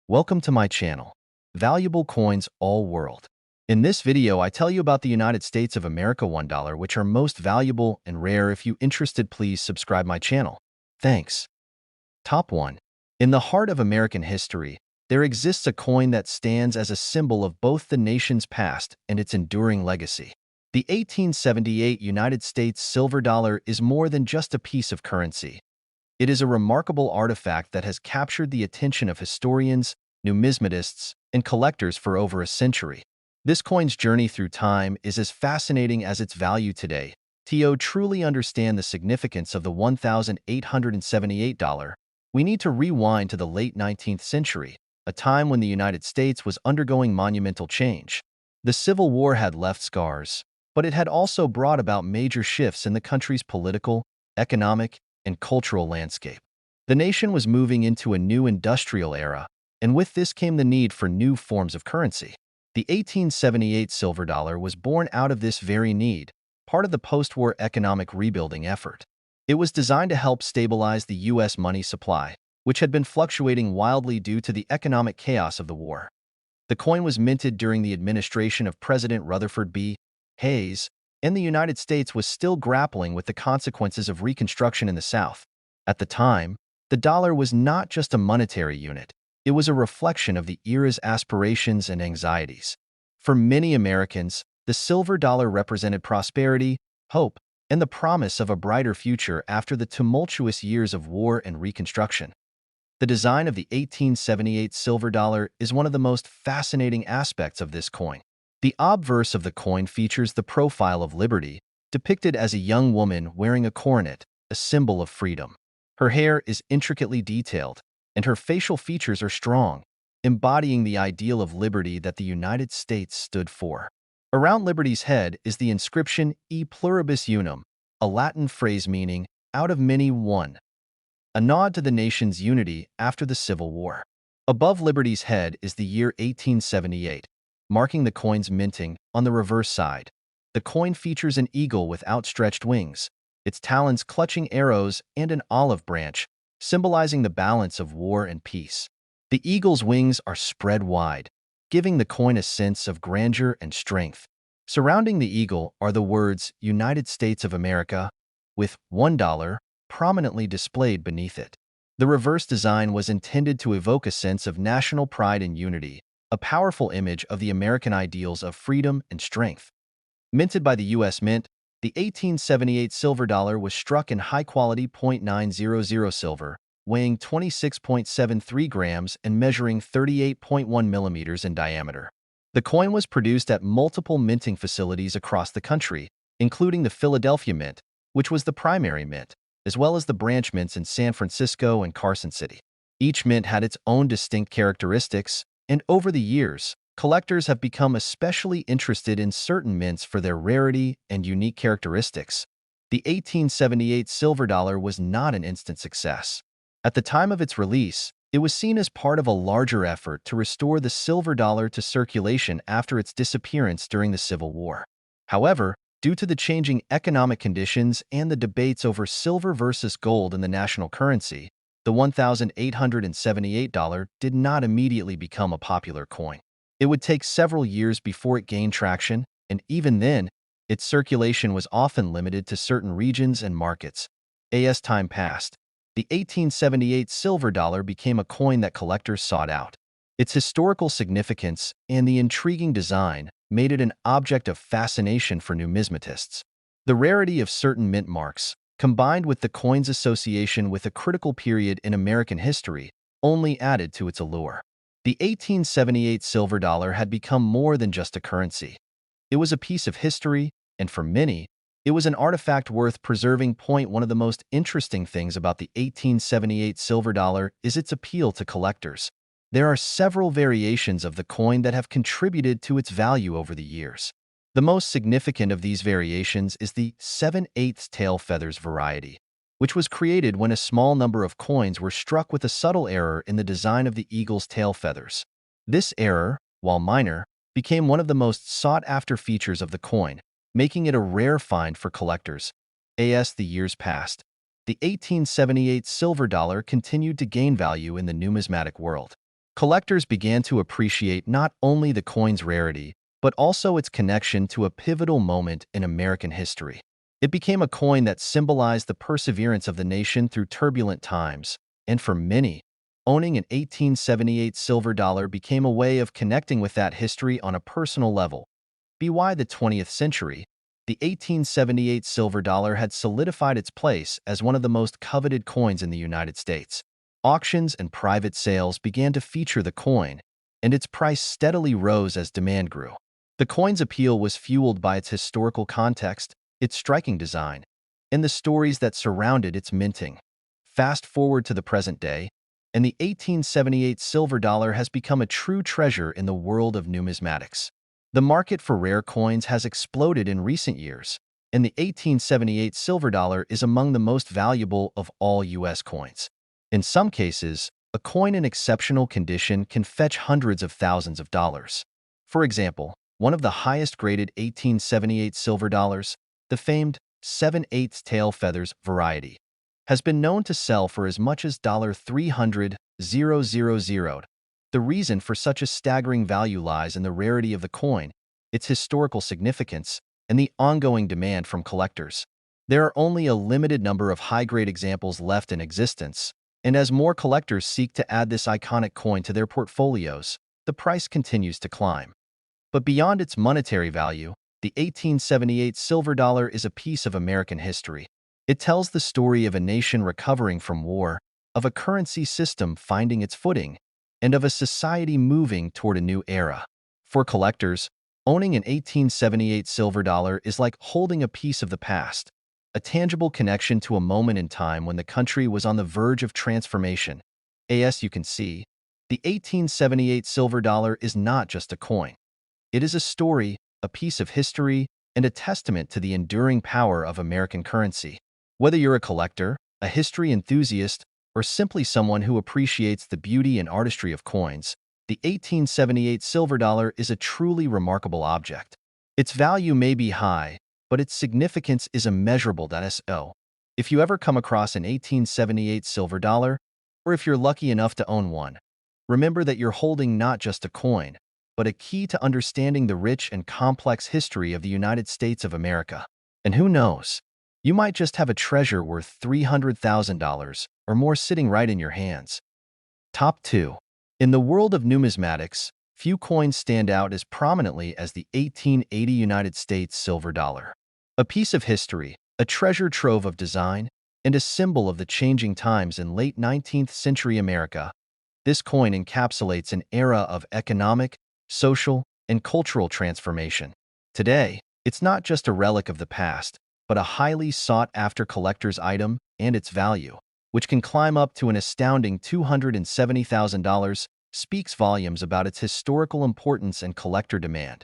Welcome to my channel, Valuable Coins All World. In this video, I tell you about the United States of America $1, which are most valuable and rare. If you interested, please subscribe my channel. Thanks. Top 1. In the heart of American history, there exists a coin that stands as a symbol of both the nation's past and its enduring legacy. The 1878 United States silver dollar is more than just a piece of currency. It is a remarkable artifact that has captured the attention of historians, numismatists, and collectors for over a century. This coin's journey through time is as fascinating as its value today. To truly understand the significance of the $1,878, we need to rewind to the late 19th century, a time when the United States was undergoing monumental change. The Civil War had left scars, but it had also brought about major shifts in the country's political, economic, and cultural landscape. The nation was moving into a new industrial era, and with this came the need for new forms of currency. The 1878 silver dollar was born out of this very need, part of the post-war economic rebuilding effort. It was designed to help stabilize the U.S. money supply, which had been fluctuating wildly due to the economic chaos of the war. The coin was minted during the administration of President Rutherford B. Hayes, and the United States was still grappling with the consequences of Reconstruction in the South. At the time, the dollar was not just a monetary unit, it was a reflection of the era's aspirations and anxieties. For many Americans, the silver dollar represented prosperity, hope, and the promise of a brighter future after the tumultuous years of war and Reconstruction. The design of the 1878 silver dollar is one of the most fascinating aspects of this coin. The obverse of the coin features the profile of liberty, depicted as a young woman wearing a coronet, a symbol of freedom. Her hair is intricately detailed, and her facial features are strong, embodying the ideal of liberty that the United States stood for. Around liberty's head is the inscription E pluribus unum, a Latin phrase meaning, out of many one, a nod to the nation's unity after the Civil War. Above liberty's head is the year 1878. Marking the coin's minting. On the reverse side, the coin features an eagle with outstretched wings, its talons clutching arrows and an olive branch, symbolizing the balance of war and peace. The eagle's wings are spread wide, giving the coin a sense of grandeur and strength. Surrounding the eagle are the words United States of America, with $1 prominently displayed beneath it. The reverse design was intended to evoke a sense of national pride and unity, a powerful image of the American ideals of freedom and strength. Minted by the U.S. Mint, the 1878 silver dollar was struck in high-quality .900 silver, weighing 26.73 grams and measuring 38.1 millimeters in diameter. The coin was produced at multiple minting facilities across the country, including the Philadelphia Mint, which was the primary mint, as well as the branch mints in San Francisco and Carson City. Each mint had its own distinct characteristics, and over the years, collectors have become especially interested in certain mints for their rarity and unique characteristics. The 1878 silver dollar was not an instant success. At the time of its release, it was seen as part of a larger effort to restore the silver dollar to circulation after its disappearance during the Civil War. However, due to the changing economic conditions and the debates over silver versus gold in the national currency, the $1,878 did not immediately become a popular coin. It would take several years before it gained traction, and even then, its circulation was often limited to certain regions and markets. As time passed, the 1878 silver dollar became a coin that collectors sought out. Its historical significance and the intriguing design made it an object of fascination for numismatists. The rarity of certain mint marks, combined with the coin's association with a critical period in American history, only added to its allure. The 1878 silver dollar had become more than just a currency. It was a piece of history, and for many, it was an artifact worth preserving. One of the most interesting things about the 1878 silver dollar is its appeal to collectors. There are several variations of the coin that have contributed to its value over the years. The most significant of these variations is the 7/8 tail feathers variety, which was created when a small number of coins were struck with a subtle error in the design of the eagle's tail feathers. This error, while minor, became one of the most sought-after features of the coin, making it a rare find for collectors. As the years passed, the 1878 silver dollar continued to gain value in the numismatic world. Collectors began to appreciate not only the coin's rarity, but also its connection to a pivotal moment in American history. It became a coin that symbolized the perseverance of the nation through turbulent times, and for many, owning an 1878 silver dollar became a way of connecting with that history on a personal level. By the 20th century, the 1878 silver dollar had solidified its place as one of the most coveted coins in the United States. Auctions and private sales began to feature the coin, and its price steadily rose as demand grew. The coin's appeal was fueled by its historical context, its striking design, and the stories that surrounded its minting. Fast forward to the present day, and the 1878 silver dollar has become a true treasure in the world of numismatics. The market for rare coins has exploded in recent years, and the 1878 silver dollar is among the most valuable of all U.S. coins. In some cases, a coin in exceptional condition can fetch hundreds of thousands of dollars. For example, one of the highest-graded 1878 silver dollars, the famed 7/8 tail feathers variety, has been known to sell for as much as $300,000. The reason for such a staggering value lies in the rarity of the coin, its historical significance, and the ongoing demand from collectors. There are only a limited number of high-grade examples left in existence, and as more collectors seek to add this iconic coin to their portfolios, the price continues to climb. But beyond its monetary value, the 1878 silver dollar is a piece of American history. It tells the story of a nation recovering from war, of a currency system finding its footing, and of a society moving toward a new era. For collectors, owning an 1878 silver dollar is like holding a piece of the past, a tangible connection to a moment in time when the country was on the verge of transformation. As you can see, the 1878 silver dollar is not just a coin. It is a story, a piece of history, and a testament to the enduring power of American currency. Whether you're a collector, a history enthusiast, or simply someone who appreciates the beauty and artistry of coins, the 1878 silver dollar is a truly remarkable object. Its value may be high, but its significance is immeasurable. If you ever come across an 1878 silver dollar, or if you're lucky enough to own one, remember that you're holding not just a coin, but a key to understanding the rich and complex history of the United States of America. And who knows? You might just have a treasure worth $300,000 or more sitting right in your hands. Top 2. In the world of numismatics, few coins stand out as prominently as the 1880 United States silver dollar. A piece of history, a treasure trove of design, and a symbol of the changing times in late 19th century America, this coin encapsulates an era of economic, social, and cultural transformation. Today, it's not just a relic of the past, but a highly sought-after collector's item, and its value, which can climb up to an astounding $270,000, speaks volumes about its historical importance and collector demand.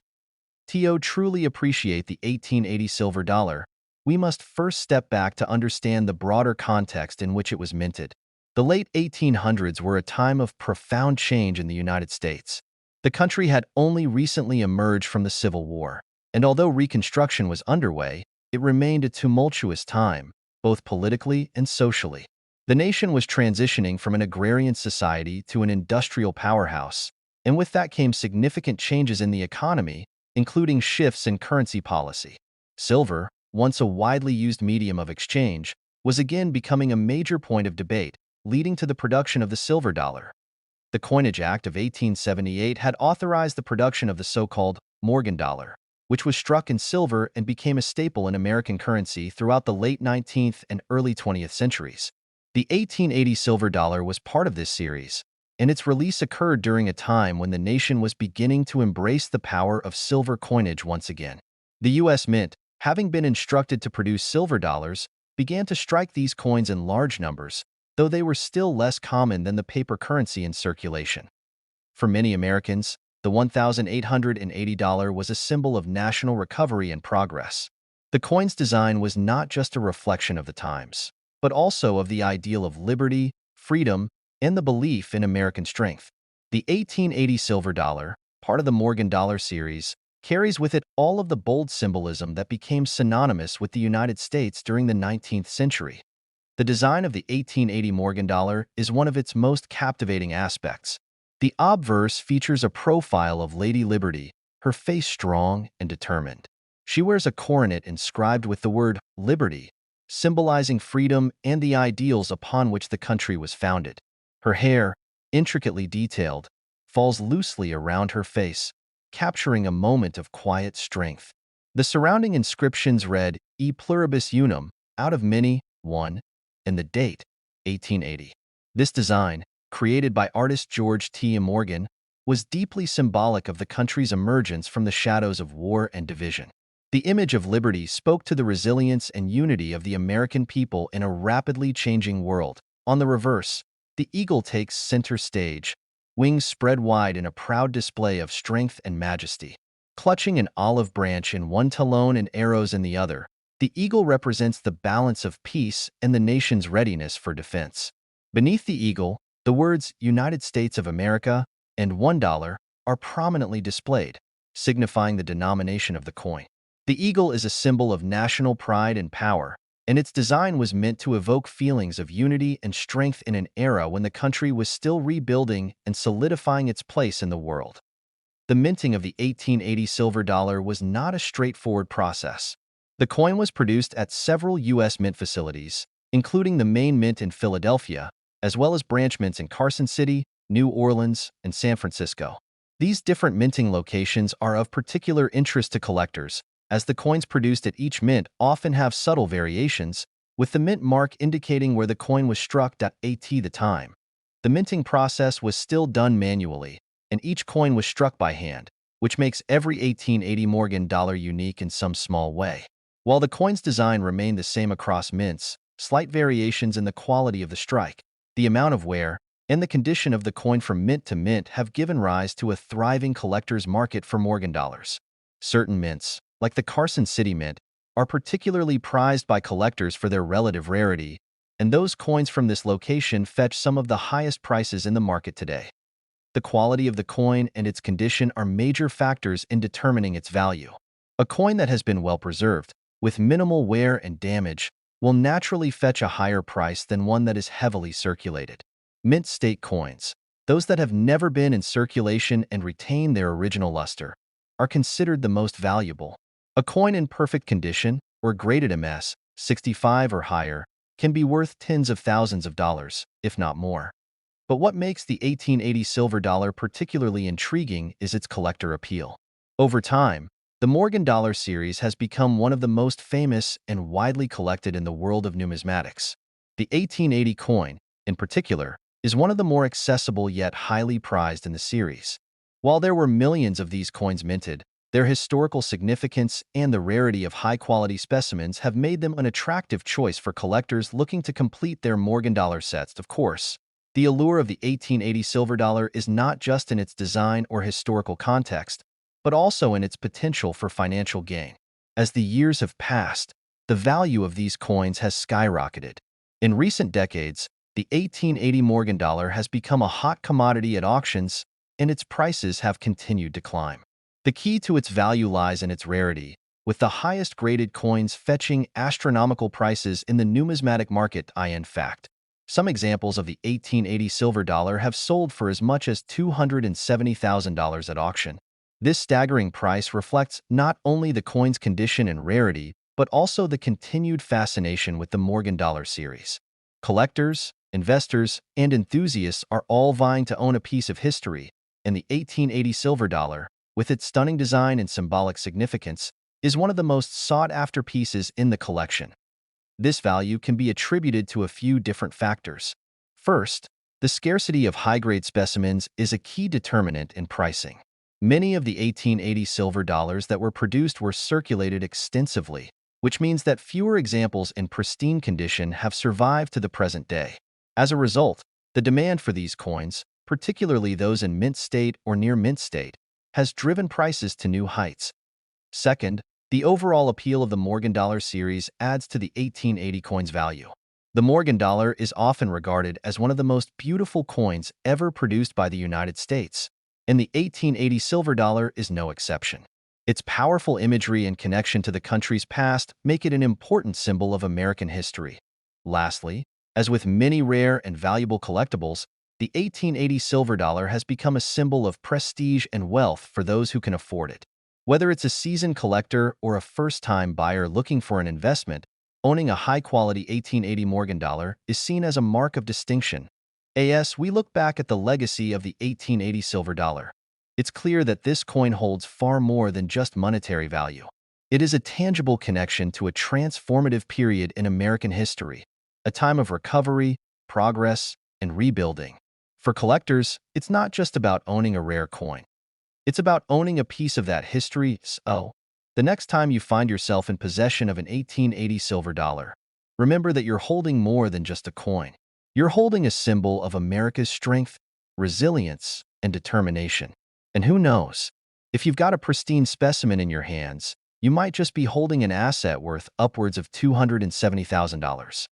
To truly appreciate the 1880 silver dollar, we must first step back to understand the broader context in which it was minted. The late 1800s were a time of profound change in the United States. The country had only recently emerged from the Civil War, and although Reconstruction was underway, it remained a tumultuous time, both politically and socially. The nation was transitioning from an agrarian society to an industrial powerhouse, and with that came significant changes in the economy, including shifts in currency policy. Silver, once a widely used medium of exchange, was again becoming a major point of debate, leading to the production of the silver dollar. The Coinage Act of 1878 had authorized the production of the so-called Morgan dollar, which was struck in silver and became a staple in American currency throughout the late 19th and early 20th centuries. The 1880 silver dollar was part of this series, and its release occurred during a time when the nation was beginning to embrace the power of silver coinage once again. The U.S. Mint, having been instructed to produce silver dollars, began to strike these coins in large numbers, though they were still less common than the paper currency in circulation. For many Americans, the $1,880 was a symbol of national recovery and progress. The coin's design was not just a reflection of the times, but also of the ideal of liberty, freedom, and the belief in American strength. The 1880 silver dollar, part of the Morgan dollar series, carries with it all of the bold symbolism that became synonymous with the United States during the 19th century. The design of the 1880 Morgan dollar is one of its most captivating aspects. The obverse features a profile of Lady Liberty, her face strong and determined. She wears a coronet inscribed with the word liberty, symbolizing freedom and the ideals upon which the country was founded. Her hair, intricately detailed, falls loosely around her face, capturing a moment of quiet strength. The surrounding inscriptions read E pluribus unum, out of many, one, and the date, 1880. This design, created by artist George T. Morgan, was deeply symbolic of the country's emergence from the shadows of war and division. The image of liberty spoke to the resilience and unity of the American people in a rapidly changing world. On the reverse, the eagle takes center stage, wings spread wide in a proud display of strength and majesty. Clutching an olive branch in one talon and arrows in the other, the eagle represents the balance of peace and the nation's readiness for defense. Beneath the eagle, the words United States of America and $1 are prominently displayed, signifying the denomination of the coin. The eagle is a symbol of national pride and power, and its design was meant to evoke feelings of unity and strength in an era when the country was still rebuilding and solidifying its place in the world. The minting of the 1880 silver dollar was not a straightforward process. The coin was produced at several U.S. mint facilities, including the main mint in Philadelphia, as well as branch mints in Carson City, New Orleans, and San Francisco. These different minting locations are of particular interest to collectors, as the coins produced at each mint often have subtle variations, with the mint mark indicating where the coin was struck at the time. The minting process was still done manually, and each coin was struck by hand, which makes every 1880 Morgan dollar unique in some small way. While the coin's design remained the same across mints, slight variations in the quality of the strike, the amount of wear, and the condition of the coin from mint to mint have given rise to a thriving collector's market for Morgan dollars. Certain mints, like the Carson City Mint, are particularly prized by collectors for their relative rarity, and those coins from this location fetch some of the highest prices in the market today. The quality of the coin and its condition are major factors in determining its value. A coin that has been well preserved, with minimal wear and damage, will naturally fetch a higher price than one that is heavily circulated. Mint state coins, those that have never been in circulation and retain their original luster, are considered the most valuable. A coin in perfect condition, or graded MS, 65 or higher, can be worth tens of thousands of dollars, if not more. But what makes the 1880 silver dollar particularly intriguing is its collector appeal. Over time, the Morgan dollar series has become one of the most famous and widely collected in the world of numismatics. The 1880 coin, in particular, is one of the more accessible yet highly prized in the series. While there were millions of these coins minted, their historical significance and the rarity of high-quality specimens have made them an attractive choice for collectors looking to complete their Morgan dollar sets. Of course, the allure of the 1880 silver dollar is not just in its design or historical context, but also in its potential for financial gain. As the years have passed, the value of these coins has skyrocketed. In recent decades, the 1880 Morgan dollar has become a hot commodity at auctions, and its prices have continued to climb. The key to its value lies in its rarity, with the highest graded coins fetching astronomical prices in the numismatic market. In fact, some examples of the 1880 silver dollar have sold for as much as $270,000 at auction. This staggering price reflects not only the coin's condition and rarity, but also the continued fascination with the Morgan dollar series. Collectors, investors, and enthusiasts are all vying to own a piece of history, and the 1880 silver dollar, with its stunning design and symbolic significance, is one of the most sought-after pieces in the collection. This value can be attributed to a few different factors. First, the scarcity of high-grade specimens is a key determinant in pricing. Many of the 1880 silver dollars that were produced were circulated extensively, which means that fewer examples in pristine condition have survived to the present day. As a result, the demand for these coins, particularly those in mint state or near mint state, has driven prices to new heights. Second, the overall appeal of the Morgan dollar series adds to the 1880 coin's value. The Morgan dollar is often regarded as one of the most beautiful coins ever produced by the United States, and the 1880 silver dollar is no exception. Its powerful imagery and connection to the country's past make it an important symbol of American history. Lastly, as with many rare and valuable collectibles, the 1880 silver dollar has become a symbol of prestige and wealth for those who can afford it. Whether it's a seasoned collector or a first-time buyer looking for an investment, owning a high-quality 1880 Morgan dollar is seen as a mark of distinction. As we look back at the legacy of the 1880 silver dollar, it's clear that this coin holds far more than just monetary value. It is a tangible connection to a transformative period in American history, a time of recovery, progress, and rebuilding. For collectors, it's not just about owning a rare coin. It's about owning a piece of that history. So, the next time you find yourself in possession of an 1880 silver dollar, remember that you're holding more than just a coin. You're holding a symbol of America's strength, resilience, and determination. And who knows, if you've got a pristine specimen in your hands, you might just be holding an asset worth upwards of $270,000.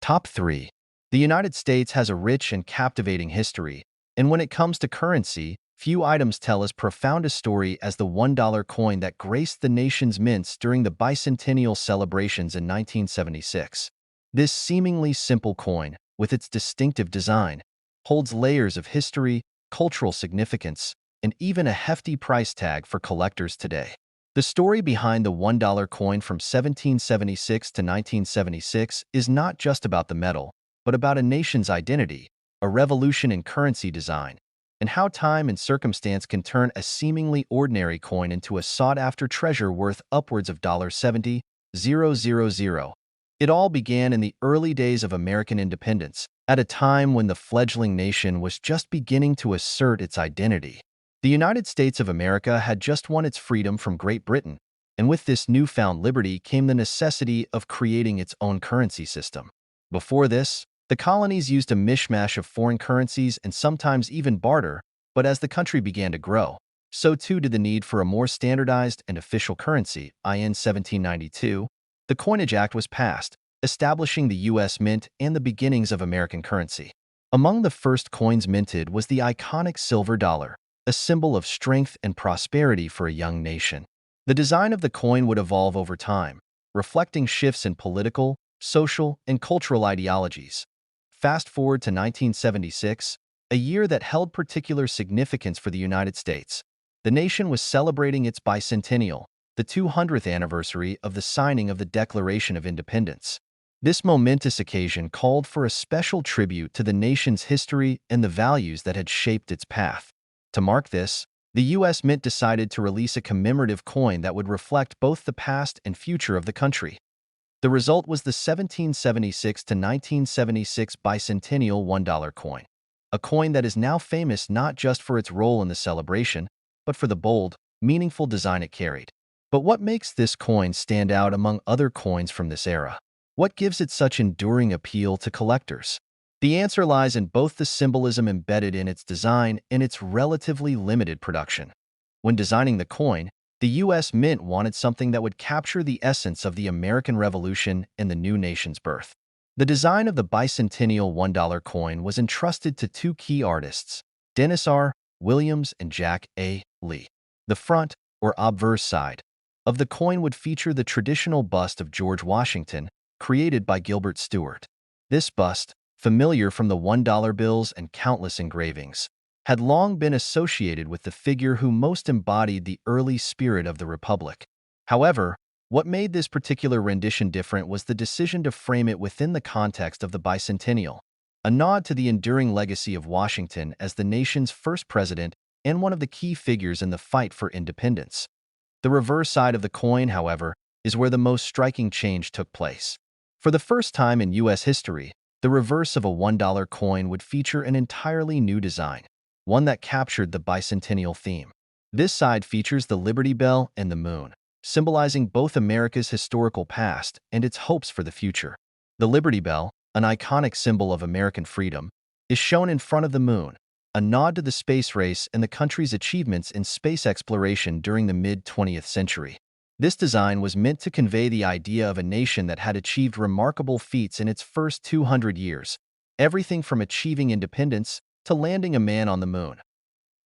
Top 3. The United States has a rich and captivating history, and when it comes to currency, few items tell as profound a story as the $1 coin that graced the nation's mints during the bicentennial celebrations in 1976. This seemingly simple coin, with its distinctive design, holds layers of history, cultural significance, and even a hefty price tag for collectors today. The story behind the $1 coin from 1776 to 1976 is not just about the metal, but about a nation's identity, a revolution in currency design, and how time and circumstance can turn a seemingly ordinary coin into a sought-after treasure worth upwards of $70,000. It all began in the early days of American independence, at a time when the fledgling nation was just beginning to assert its identity. The United States of America had just won its freedom from Great Britain, and with this newfound liberty came the necessity of creating its own currency system. Before this, the colonies used a mishmash of foreign currencies and sometimes even barter, but as the country began to grow, so too did the need for a more standardized and official currency. In 1792, the Coinage Act was passed, establishing the U.S. Mint and the beginnings of American currency. Among the first coins minted was the iconic silver dollar, a symbol of strength and prosperity for a young nation. The design of the coin would evolve over time, reflecting shifts in political, social, and cultural ideologies. Fast forward to 1976, a year that held particular significance for the United States. The nation was celebrating its bicentennial, the 200th anniversary of the signing of the Declaration of Independence. This momentous occasion called for a special tribute to the nation's history and the values that had shaped its path. To mark this, the U.S. Mint decided to release a commemorative coin that would reflect both the past and future of the country. The result was the 1776 to 1976 bicentennial $1 coin, a coin that is now famous not just for its role in the celebration, but for the bold, meaningful design it carried. But what makes this coin stand out among other coins from this era? What gives it such enduring appeal to collectors? The answer lies in both the symbolism embedded in its design and its relatively limited production. When designing the coin, the U.S. Mint wanted something that would capture the essence of the American Revolution and the new nation's birth. The design of the bicentennial $1 coin was entrusted to two key artists, Dennis R. Williams and Jack A. Lee. The front, or obverse side, of the coin would feature the traditional bust of George Washington, created by Gilbert Stuart. This bust, familiar from the $1 bills and countless engravings, had long been associated with the figure who most embodied the early spirit of the Republic. However, what made this particular rendition different was the decision to frame it within the context of the bicentennial, a nod to the enduring legacy of Washington as the nation's first president and one of the key figures in the fight for independence. The reverse side of the coin, however, is where the most striking change took place. For the first time in U.S. history, the reverse of a $1 coin would feature an entirely new design, one that captured the bicentennial theme. This side features the Liberty Bell and the moon, symbolizing both America's historical past and its hopes for the future. The Liberty Bell, an iconic symbol of American freedom, is shown in front of the moon, a nod to the space race and the country's achievements in space exploration during the mid-20th century. This design was meant to convey the idea of a nation that had achieved remarkable feats in its first 200 years, everything from achieving independence to landing a man on the moon.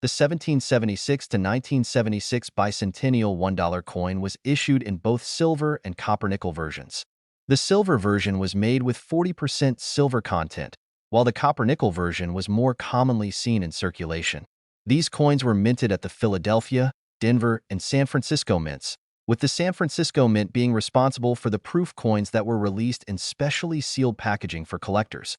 The 1776 to 1976 bicentennial $1 coin was issued in both silver and copper-nickel versions. The silver version was made with 40% silver content, while the copper-nickel version was more commonly seen in circulation. These coins were minted at the Philadelphia, Denver, and San Francisco mints, with the San Francisco Mint being responsible for the proof coins that were released in specially sealed packaging for collectors.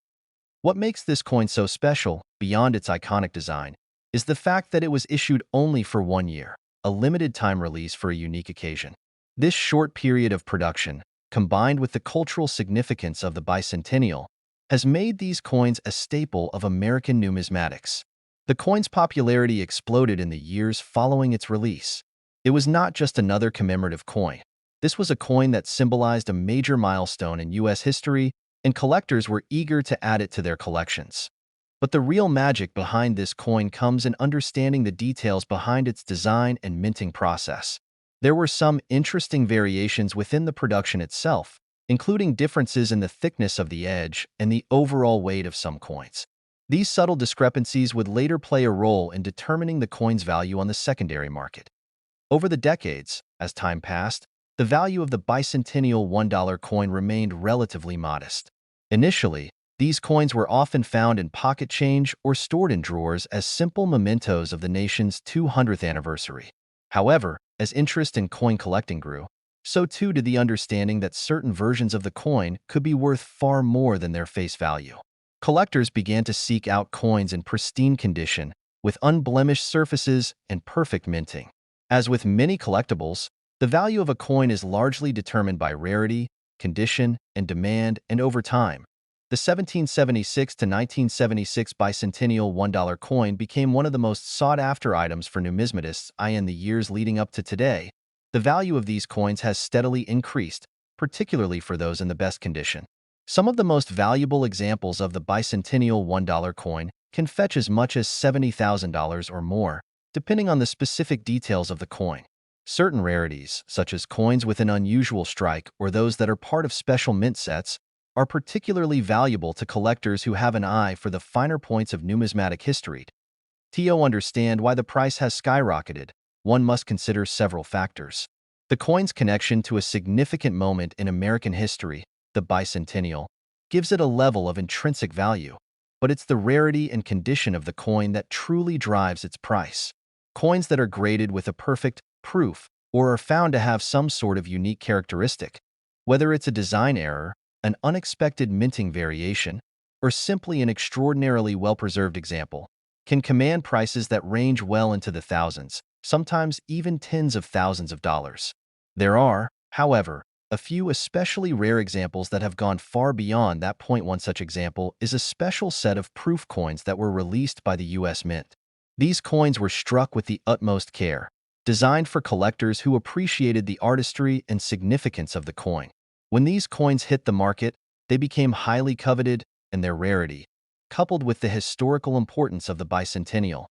What makes this coin so special, beyond its iconic design, is the fact that it was issued only for 1 year, a limited-time release for a unique occasion. This short period of production, combined with the cultural significance of the bicentennial, has made these coins a staple of American numismatics. The coin's popularity exploded in the years following its release. It was not just another commemorative coin. This was a coin that symbolized a major milestone in U.S. history, and collectors were eager to add it to their collections. But the real magic behind this coin comes in understanding the details behind its design and minting process. There were some interesting variations within the production itself, including differences in the thickness of the edge and the overall weight of some coins. These subtle discrepancies would later play a role in determining the coin's value on the secondary market. Over the decades, as time passed, the value of the bicentennial $1 coin remained relatively modest. Initially, these coins were often found in pocket change or stored in drawers as simple mementos of the nation's 200th anniversary. However, as interest in coin collecting grew, so too did the understanding that certain versions of the coin could be worth far more than their face value. Collectors began to seek out coins in pristine condition, with unblemished surfaces and perfect minting. As with many collectibles, the value of a coin is largely determined by rarity, condition, and demand, and over time. The 1776 to 1976 bicentennial $1 coin became one of the most sought-after items for numismatists in the years leading up to today. The value of these coins has steadily increased, particularly for those in the best condition. Some of the most valuable examples of the bicentennial $1 coin can fetch as much as $70,000 or more, depending on the specific details of the coin. Certain rarities, such as coins with an unusual strike or those that are part of special mint sets, are particularly valuable to collectors who have an eye for the finer points of numismatic history. To understand why the price has skyrocketed, one must consider several factors. The coin's connection to a significant moment in American history, the bicentennial, gives it a level of intrinsic value, but it's the rarity and condition of the coin that truly drives its price. Coins that are graded with a perfect proof or are found to have some sort of unique characteristic, whether it's a design error, an unexpected minting variation, or simply an extraordinarily well-preserved example, can command prices that range well into the thousands, sometimes even tens of thousands of dollars. There are, however, a few especially rare examples that have gone far beyond that point. One such example is a special set of proof coins that were released by the U.S. Mint. These coins were struck with the utmost care, designed for collectors who appreciated the artistry and significance of the coin. When these coins hit the market, they became highly coveted, and their rarity, coupled with the historical importance of the bicentennial,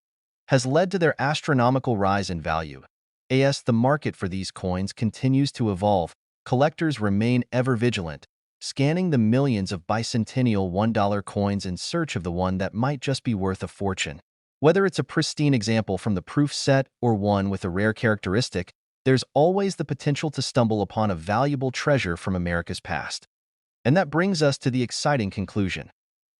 has led to their astronomical rise in value. As the market for these coins continues to evolve, collectors remain ever vigilant, scanning the millions of bicentennial $1 coins in search of the one that might just be worth a fortune. Whether it's a pristine example from the proof set or one with a rare characteristic, there's always the potential to stumble upon a valuable treasure from America's past. And that brings us to the exciting conclusion.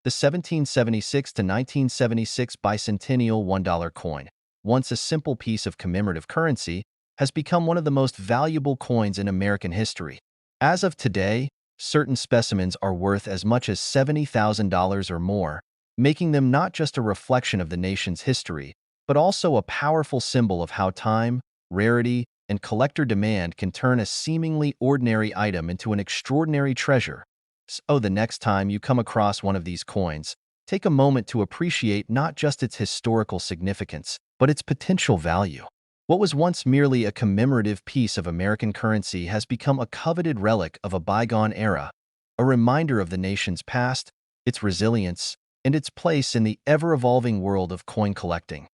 The 1776 to 1976 bicentennial $1 coin, once a simple piece of commemorative currency, has become one of the most valuable coins in American history. As of today, certain specimens are worth as much as $70,000 or more, making them not just a reflection of the nation's history, but also a powerful symbol of how time, rarity, and collector demand can turn a seemingly ordinary item into an extraordinary treasure. So the next time you come across one of these coins, take a moment to appreciate not just its historical significance, but its potential value. What was once merely a commemorative piece of American currency has become a coveted relic of a bygone era, a reminder of the nation's past, its resilience, and its place in the ever-evolving world of coin collecting.